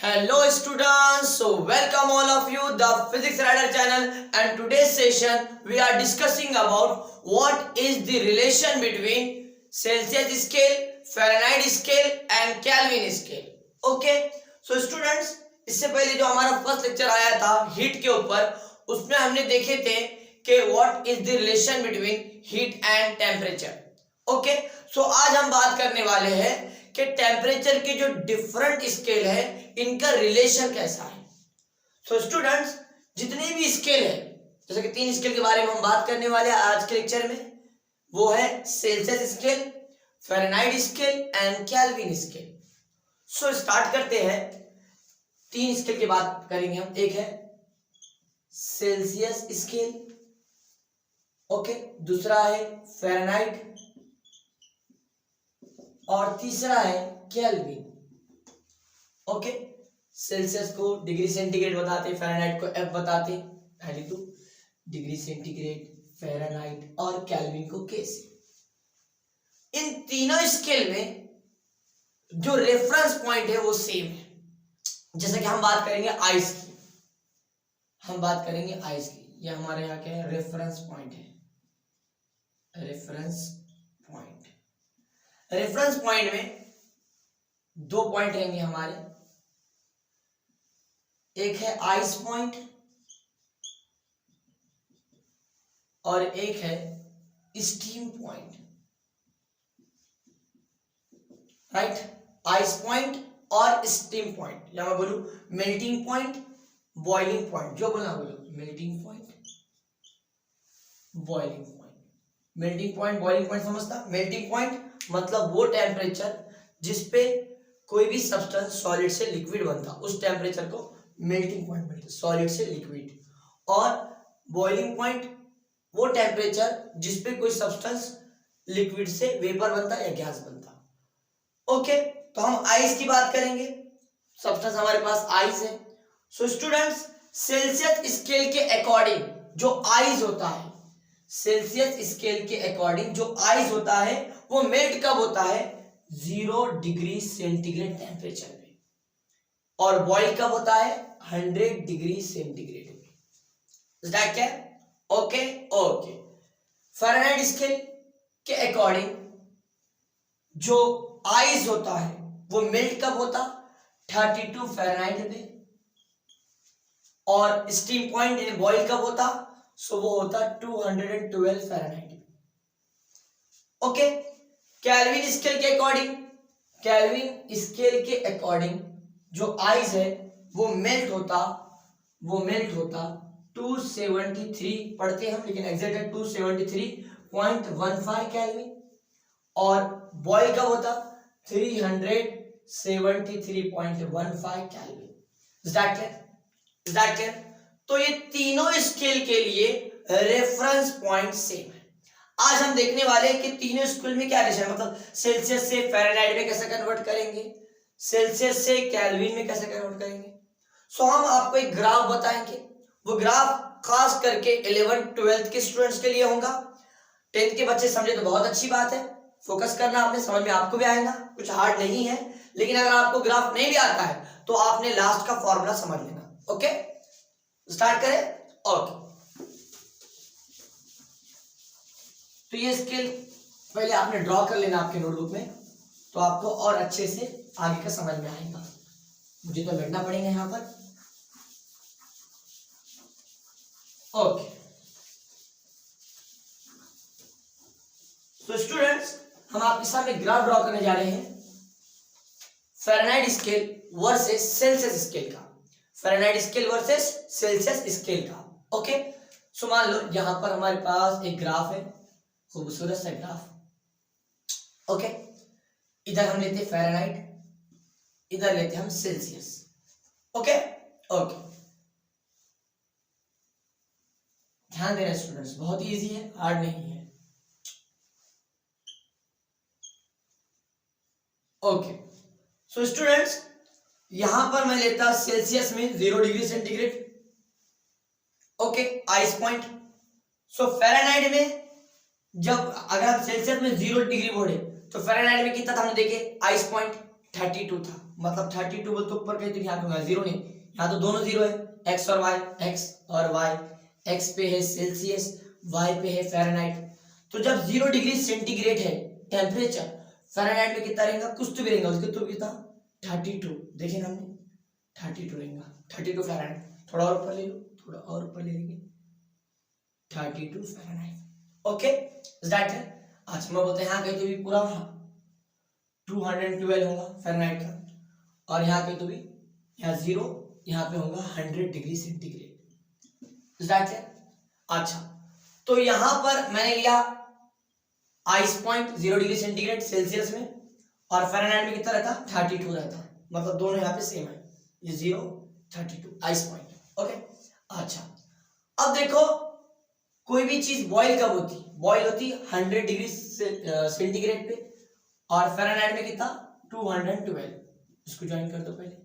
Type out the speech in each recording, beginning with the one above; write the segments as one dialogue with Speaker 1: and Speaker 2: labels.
Speaker 1: Hello students, so welcome all of you the Physics Rider channel, and today's session we are discussing about what is the relation between Celsius scale, Fahrenheit scale and Kelvin scale. Okay, so students, इससे पहले जो हमारा first lecture आया था heat के ऊपर, उसमें हमने देखे थे कि what is the relation between heat and temperature. Okay, so आज हम बात करने वाले हैं कि टेम्परेचर के जो डिफरेंट स्केल है इनका रिलेशन कैसा है. सो स्टूडेंट्स, जितने भी स्केल है, जैसे कि 3 स्केल के बारे में हम बात करने वाले हैं आज के लेक्चर में, वो है Celsius scale, Fahrenheit scale and kelvin scale. So start करते हैं. 3 स्केल की बात करेंगे हम. एक है सेल्सियस स्केल, ओके, दूसरा है फ़ारेनहाइट और तीसरा है केल्विन. ओके, सेल्सियस को डिग्री सेंटीग्रेड बताते, फ़ारेनहाइट को एफ बताते, पहले तो डिग्री सेंटीग्रेड, फ़ारेनहाइट और केल्विन को कैसे. इन तीनों स्केल में जो रेफरेंस पॉइंट है वो सेम है. जैसे कि हम बात करेंगे आइस की, ये हमारे यहाँ क्या है, रेफरेंस पॉइंट है. रेफरेंस पॉइंट में 2 पॉइंट रहेंगे हमारे. एक है आइस पॉइंट और एक है steam point. Right, ice point और स्टीम पॉइंट, या मैं बोलूं मेल्टिंग पॉइंट, बॉइलिंग पॉइंट, जो बोलना बोलो. Melting point, boiling point. Melting point, boiling point समझता. मेल्टिंग पॉइंट मतलब वो टेम्परेचर जिसपे कोई भी सब्सटेंस सॉलिड से लिक्विड बनता, उस टेम्परेचर को मेल्टिंग पॉइंट बोलते हैं, सॉलिड से लिक्विड. और बॉइलिंग पॉइंट वो टेम्परेचर जिसपे कोई सब्सटेंस लिक्विड से वेपर बनता या गैस बनता. ओके, तो हम आइस की बात करेंगे. सब्सटेंस हमारे पास आइस है. सो स्टूडेंट्स, सेल्सियस स्केल के अकॉर्डिंग जो आइस होता है, सेल्सियस स्केल के अकॉर्डिंग जो आइस होता है वो मेल्ट कब होता है, 0 डिग्री सेंटीग्रेड टेम्परेचर पे, और बॉइल कब होता है, 100 डिग्री सेंटीग्रेड पे. इज दैट क्या? ओके. फ़ारेनहाइट स्केल के अकॉर्डिंग जो आइस होता है वो मेल्ट कब होता, 32 फ़ारेनहाइट पे, और स्टीम पॉइंट यानी बॉइल कब होता, सो वो होता 212 फ़ारेनहाइट. ओके, केल्विन स्केल के अकॉर्डिंग जो आइस है वो मेल्ट होता 273 पढ़ते हम, लेकिन एग्जैक्ट है 273.15 केल्विन, और बॉइल कब होता 373.15 केल्विन. Is that clear? तो ये तीनों स्केल के लिए रेफरेंस पॉइंट सेम है. आज हम देखने वाले हैं कि तीनों स्केल में क्या रिलेशन है, मतलब सेल्सियस से फ़ारेनहाइट में कैसे कन्वर्ट करेंगे, सेल्सियस से केल्विन में कैसे कन्वर्ट करेंगे. सो हम आपको एक ग्राफ बताएंगे. वो ग्राफ खास करके 11th-12th के स्टूडेंट्स के लिए होगा. 10th के बच्चे समझे तो बहुत अच्छी बात है, फोकस करना आपने, समझ में आपको भी आएगा, कुछ हार्ड नहीं है. लेकिन अगर आपको ग्राफ नहीं भी आता है तो आपने लास्ट का फॉर्मूला समझ लेना. ओके, स्टार्ट करें. ओके, तो ये स्केल पहले आपने ड्रॉ कर लेना आपके नोटबुक में, तो आपको और अच्छे से आगे का समझ में आएगा. मुझे तो बैठना पड़ेगा यहां पर. ओके, तो स्टूडेंट्स, हम आपके सामने ग्राफ ड्रॉ करने जा रहे हैं Fahrenheit scale versus Celsius scale का. Fahrenheit scale versus Celsius scale का. ओके, सो मान लो यहां पर हमारे पास एक ग्राफ है, खूबसूरत सा ग्राफ. ओके, इधर हम लेते फ़ारेनहाइट, इधर लेते हम सेल्सियस. ओके, ध्यान देना स्टूडेंट्स, बहुत ही इजी है, हार्ड नहीं है. ओके, सो स्टूडेंट्स, यहां पर मैं लेता सेल्सियस में 0 degree centigrade. Okay, ice point. So Fahrenheit में जब अगर हम सेल्सियस में 0 डिग्री बोले तो फ़ारेनहाइट में कितना था, हमने देखे आइस पॉइंट 32 था. मतलब 32 बोल तो ऊपर कहीं तो यहाँ पे होगा 0 नहीं, यहाँ तो दोनों 0 है, एक्स और वाई, एक्स और वाई, एक्स पे है सेल्सियस, वाई पे है फ़ारेनहाइट। तो जब 0 डिग्री सेंटीग्रेड है टेम्परेचर, फ़ारेनहाइट में कितना रहेगा, कुछ तो भी रहेगा, उसके तो कितना 32, देखिए ना हमने 32 रहेगा, 32 फ़ारेनहाइट। थोड़ा और ऊपर ले लो, थोड़ा और ऊपर ले लेंगे, 32 फ़ारेनहाइट। ओके दैट है। अच्छा मैं बोलते हैं यहाँ कहीं तो भी पूरा 212 होगा फ़ारेनहाइट का, और यहाँ कहीं तो भी यहाँ 0, यहाँ पे होगा 100 डिग्री सेंटीग्रेड, दैट है। अच्छा तो यहाँ पर मैंने लिया ice point 0 degree centigrade Celsius में, और फ़ारेनहाइट में कितना रहता, 32 रहता, मतलब दोनों यहाँ पे सेम है, ये 0 32 आइस पॉइंट। ओके अच्छा अब देखो कोई भी चीज बॉईल कब होती, बॉईल होती 100 डिग्री सेंटीग्रेड पे, और फ़ारेनहाइट में कितना 212, इसको ज्वाइन कर दो पहले,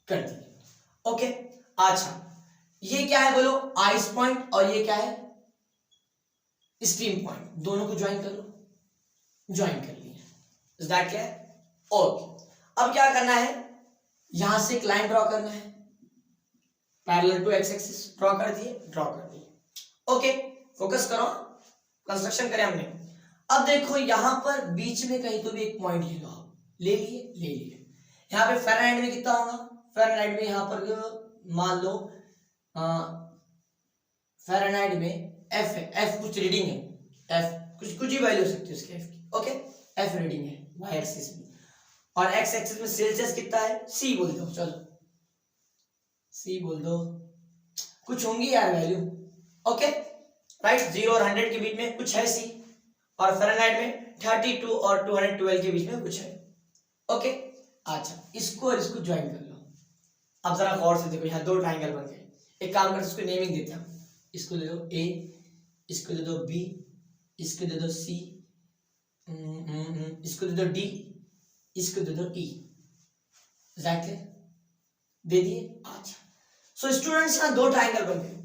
Speaker 1: कर दिया। ओके अच्छा ये क्या है बोलो, आइस पॉइंट, और ये क्या है स्टीम पॉइंट, दोनों को ज्वाइन कर लो, ज्वाइन कर लिया, इज दैट क्लियर। ओके अब क्या करना है, यहां से एक लाइन ड्रॉ करना है parallel to x axis, draw कर दिए, ड्रॉ कर दिए। ओके फोकस करो, कंस्ट्रक्शन करें हमने। अब देखो यहां पर बीच में कहीं तो भी एक पॉइंट ले लो आप, ले लिए, ले लिए। यहाँ पे फ़ारेनहाइट में कितना होगा, फ़ारेनहाइट में यहाँ पर मान लो फ़ारेनहाइट में एफ है, एफ कुछ रीडिंग है, एफ कुछ कुछ ही वैल्यू हो सकती है उसके एफ की। ओके एफ रीडिंग है वाई एक्सिस में, और एक्स एक्सिस में सेल्सियस कितना है, सी बोल दो, चलो सी बोल दो, कुछ होंगी यार वैल्यू। ओके राइट 0 और 100 के बीच में कुछ है सी, और फ़ारेनहाइट में 32 और 212 के बीच में कुछ है। ओके अच्छा इसको और इसको ज्वाइन कर लो। अब जरा गौर से देखो, यहाँ दो ट्राइंगल बन गए, एक काम करते इसको नेमिंग देते हैं, इसको दे दो ए, इसको दे दो बी, इसको दे दो सी, इसको दे दो डी, इसको दे दो ई, दे दिए। अच्छा सो स्टूडेंट्स यहाँ दो ट्राइंगल बन गए,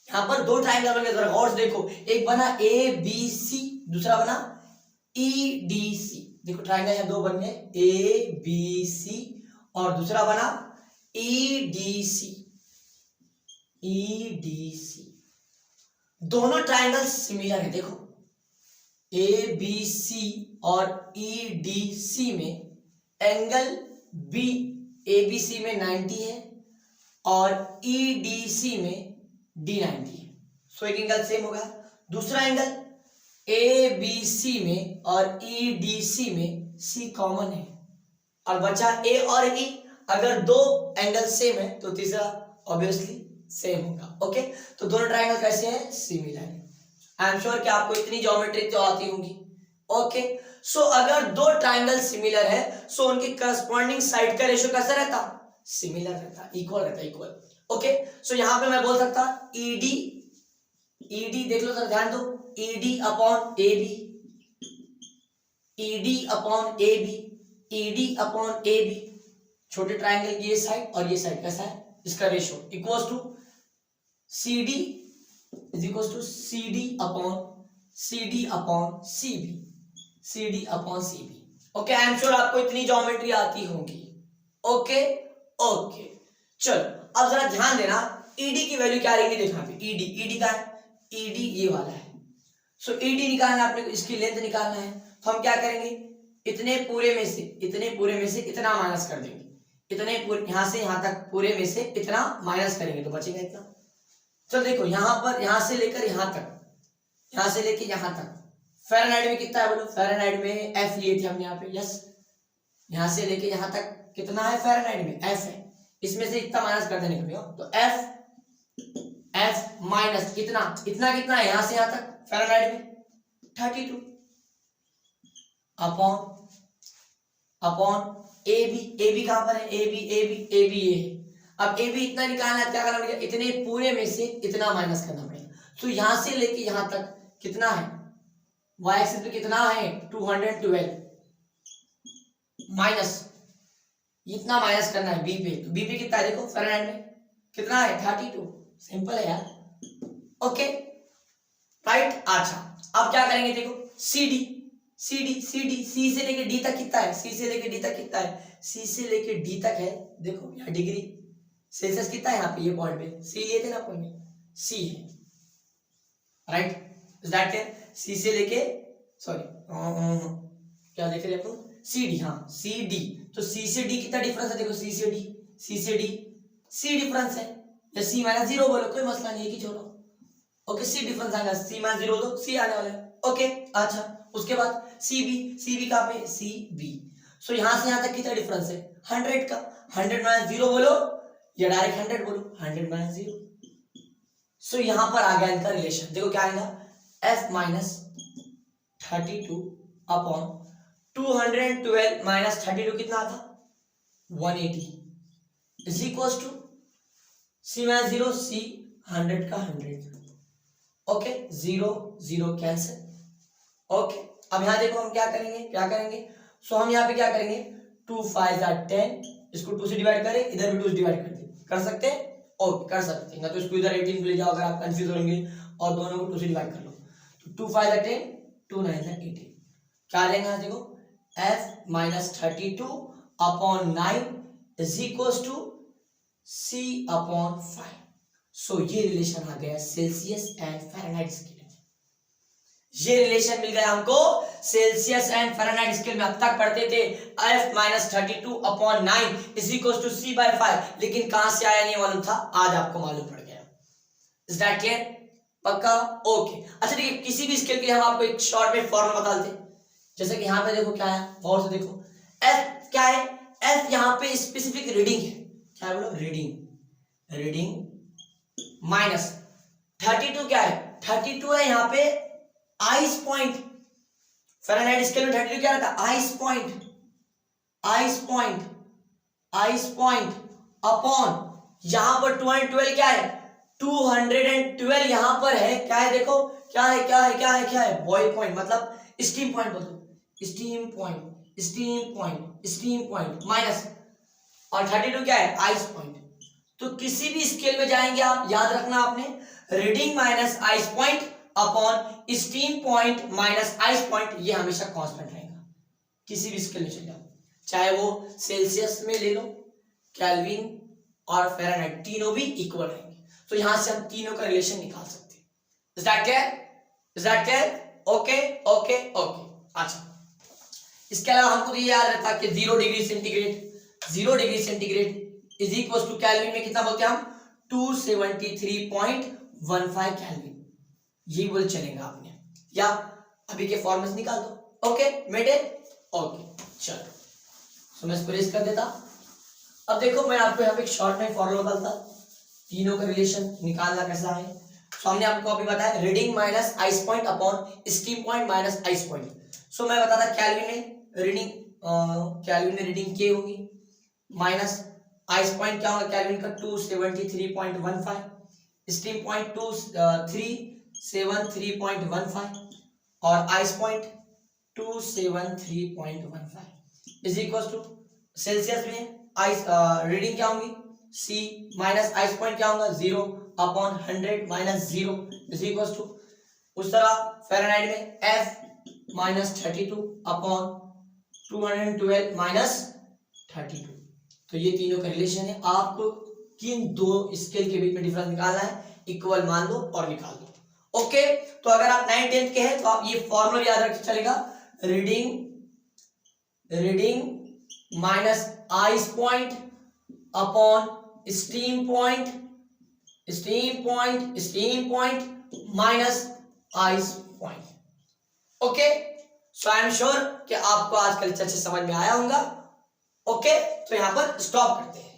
Speaker 1: यहाँ पर दो ट्राइंगल बन गए, जरा गौर से देखो, एक बना ए बी सी, दूसरा बना ई डी सी। देखो ट्राइंगल यहाँ दो बन गए, ए बी सी, और दूसरा बना ई डी सी, ई डी सी। दोनों ट्राइंगल सिमिलर है, देखो ए बी सी और ई डी सी में angle B A B C में 90 है, और ई डी सी में डी 90 है, सो एक एंगल सेम होगा। दूसरा एंगल ए बी सी में और ई डी सी में सी कॉमन है, और बचा ए और ई, अगर दो एंगल सेम है तो तीसरा ऑब्वियसली सेम होगा। ओके तो दोनों ट्राइंगल कैसे हैं, सिमिलर है। आई एम श्योर कि आपको इतनी ज्योमेट्री तो आती होंगी। ओके सो अगर दो ट्राइंगल सिमिलर है सो उनकी करस्पॉन्डिंग साइड का रेशियो कैसा रहता, सिमिलर रहता, इक्वल रहता, इक्वल। ओके सो यहां पे मैं बोल सकता ईडी, ईडी देख लो सर ध्यान दो, ED upon A B, ED upon A B, ED upon A B, छोटे ट्राइंगल की ये साइड और ये साइड कैसा है, इसका ratio equals to C D is equals to C D upon C B, C D upon C B. Okay I am sure आपको इतनी ज्योमेट्री आती होगी। ओके ओके चलो अब जरा ध्यान देना, ईडी की वैल्यू क्या रहेगी, देखना पे ईडी, ईडी का है, ईडी ये वाला है, सो ईडी निकालना है आपने, इसकी लेंथ निकालना है, तो हम क्या करेंगे, इतने पूरे में से इतना माइनस कर देंगे, इतने पूरे यहां से यहां तक पूरे में से इतना माइनस करेंगे तो बचेगा इतना। चलो देखो यहां पर, यहां से लेकर यहां तक, यहां से लेकर यहां तक फ़ारेनहाइट में कितना है बोलो, फ़ारेनहाइट में एफ लिए थे हमने यहाँ पे, यस यहां से लेके यहां तक कितना है फ़ारेनहाइट में एफ है, इसमें से इतना माइनस कर देने का तो एफ माइनस इतना, इतना कितना है यहां से यहां तक फ़ारेनहाइट में 32 अपॉन ए बी कहां पर है, ए बी ये है। अब ए बी इतना निकालना है, क्या करना पड़ेगा, इतने पूरे में से इतना माइनस करना पड़ेगा, तो यहां से लेके यहां तक कितना है, y एक्सिस पे कितना है 212 माइनस इतना माइनस करना है बी पे, तो बी पे कितना है देखो फ़ारेनहाइट में कितना है 32, सिंपल है यार। ओके राइट अच्छा अब क्या करेंगे देखो सी सी से लेके डी तक कितना है, सी से लेके डी तक कितना है, सी से लेके डी तक है, देखो यहाँ डिग्री सेल्सियस कितना है यहाँ पे, ये पॉइंट पे सी लिए थे ना पॉइंट, सी है, राइट, इज दैट क्लियर। सी से लेके सॉरी क्या देख रहे हैं अपन, सी डी, हाँ सी डी, तो सी से डी कितना डिफरेंस है, देखो सी से डी, सी डिफरेंस है, या सी माइनस जीरो बोलो कोई मसला नहीं है कि छोड़ो, ओके सी डिफरेंस आएगा, सी माइनस जीरो दो सी आने वाला है, ओके। अच्छा उसके बाद सी बी कहाँ पे, सी बी, सो यहाँ से यहाँ तक कितना डिफरेंस है, 100 का, 100 माइनस जीरो बोलो या डायरेक्ट 100 बोलो, 100 माइनस जीरो, सो यहाँ पर आ गया इनका रिलेशन, देखो क्या आएगा, f माइनस 32 अपॉन 212 माइनस 32 कितना था, 180 is equal to C minus zero, C 100 का 100, ओके, 0 0 कैंसिल, ओके। अब यहाँ देखो हम क्या करेंगे, सो हम यहाँ पे क्या करेंगे, 2 5 10, इसको 2 से डिवाइड करें, इधर भी 2 से डिवाइड कर दे, कर सकते हैं, ओके कर सकते हैं, ना तो इसको इधर 18 ले जाओ अगर आप कंफ्यूज होंगे, और दोनों को 2 से डिवाइड कर लो, तो 2 5 10, 2 9 18, क्या आ जाएगा देखो, f minus 32 upon 9 is equal to c upon 5, so ये रिलेशन आ गया सेल्सियस एंड फ़ारेनहाइट स्केल में, ये रिलेशन मिल गया हमको सेल्सियस एंड फ़ारेनहाइट स्केल में। अब तक पढ़ते थे f minus 32 upon 9 is equal to c by 5, लेकिन कहां से आया नहीं मालूम था, आज आपको मालूम पड़ गया, इज दैट क्लियर, पक्का, ओके। अच्छा देखिए किसी भी स्केल के लिए हम आपको एक शॉर्ट में फॉर्मूला बता देते, जैसे कि यहाँ पे देखो क्या है, और से देखो f क्या है, f यहाँ पे स्पेसिफिक रीडिंग है, क्या है बोलो, रीडिंग माइनस 32 क्या है, 32 है यहाँ पे आइस पॉइंट, फ़ारेनहाइट स्केल में 32 क्या रहता है, आइस पॉइंट अपॉन यहाँ पर 212 क्या है, 212 यहाँ पर है, क्या है देखो, क्या है बॉइल पॉइंट, मतलब स्टीम पॉइंट बोल दो, स्टीम पॉइंट माइनस, और 32 क्या है, आइस पॉइंट। तो किसी भी स्केल में जाएंगे आप, याद रखना आपने, reading minus ice point upon steam point minus ice point, ये हमेशा कांस्टेंट रहेगा, किसी भी स्केल में चले जाओ, चाहे वो सेल्सियस में ले लो, केल्विन और फ़ारेनहाइट, तीनों भी इक्वल रहेंगे, तो यहां से हम तीनों का रिलेशन निकाल सकते हैं, इज दैट क्लियर, ओके। अच्छा इसके अलावा हमको ये याद रहता कि 0 degree centigrade is equal to kelvin में कितना बोलते हैं हम, 273.15 केल्विन, ये बोल चलेगा आपने, या अभी के फॉर्मूले से निकाल दो, ओके मेटे, ओके चलो, सो मैं इसको रेस कर देता। अब देखो मैं आपको यहाँ पे एक शॉर्ट में फॉर्मूला बताता, तीनों का रिलेशन निकालना कैसा है। सो हमने आपको अभी बताया reading minus ice point upon steam point minus ice point, so मैं बताता केल्विन में रीडिंग के होगी, माइनस आइस पॉइंट क्या होगा केल्विन का 273.15, स्टीम पॉइंट 373.15 और ice point 273.15 is equal to Celsius में आइस रीडिंग क्या होगी, c माइनस आइस पॉइंट क्या होगा 0 upon 100 minus 0 is equal to, उस तरह फ़ारेनहाइट में f माइनस 32 अपॉन 212 माइनस 32, तो ये तीनों का रिलेशन है। आपको किन दो स्केल के बीच में डिफरेंस निकालना है, इक्वल मान लो और निकाल दो, ओके। तो अगर आप 9th 10th के हैं तो आप ये फॉर्मूला याद रख चलेगा, reading minus ice point upon steam point minus ice point, okay. So I am sure कि आपको आज का लेक्चर अच्छे समझ में आया होगा, ओके। तो यहां पर स्टॉप करते हैं।